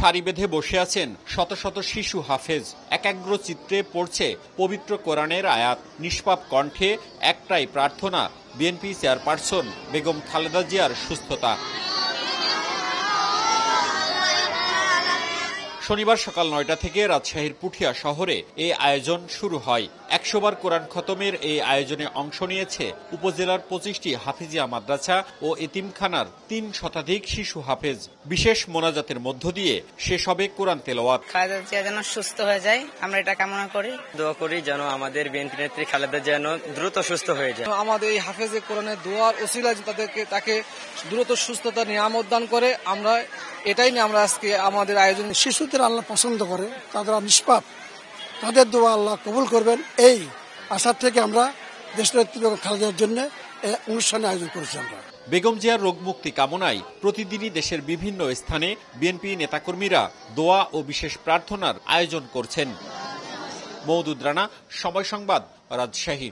সারি বেঁধে বসে আছেন শত শত শিশু হাফেজ। একাগ্র চিত্রে পড়ছে পবিত্র কোরআনের আয়াত। নিষ্পাপ কণ্ঠে একটাই প্রার্থনা, বিএনপি চেয়ারপারসন বেগম খালেদা জিয়ার সুস্থতা। শনিবার সকাল ৯টা থেকে রাজশাহীর পুঠিয়া শহরে এই আয়োজন শুরু হয়। ১০০ বার কোরআন খতমের এই আয়োজনে অংশ নিয়েছে উপজেলার ২৫টি হাফিজিয়া মাদ্রাসা ও এতিমখানার ৩ শতাধিক শিশু হাফেজ। বিশেষ মোনাজাতের মধ্য দিয়ে শেষ হবে কোরআন তেলাওয়াত। খালেদা জিয়া যেন সুস্থ হয়ে যায়, আমরা এটা কামনা করি। দোয়া করি যেন আমাদের বিএনপি নেত্রী খালেদা যেন দ্রুত সুস্থ হয়ে যায়। আমাদের এই হাফেজে কোরআনের দোয়ার ওসিলায় তাকে দ্রুত সুস্থতা নিয়ামত দান করে। আমরা এটাই নিয়ে আমরা আজকে আমাদের আয়োজন। শিশুদের আল্লাহ পছন্দ করে, তারা নিষ্পাপ, তাদের দোয়া আল্লাহ কবুল করবেন এই আশা থেকে আমরা দেশনেত্রী বেগম খালেদার জন্য অনুষ্ঠানে আয়োজন করেছি। আমরা বেগম জিয়ার রোগমুক্তি কামনায় প্রতিদিনই দেশের বিভিন্ন স্থানে বিএনপি নেতাকর্মীরা দোয়া ও বিশেষ প্রার্থনার আয়োজন করছেন। মওদুদ রানা, সময় সংবাদ, রাজশাহী।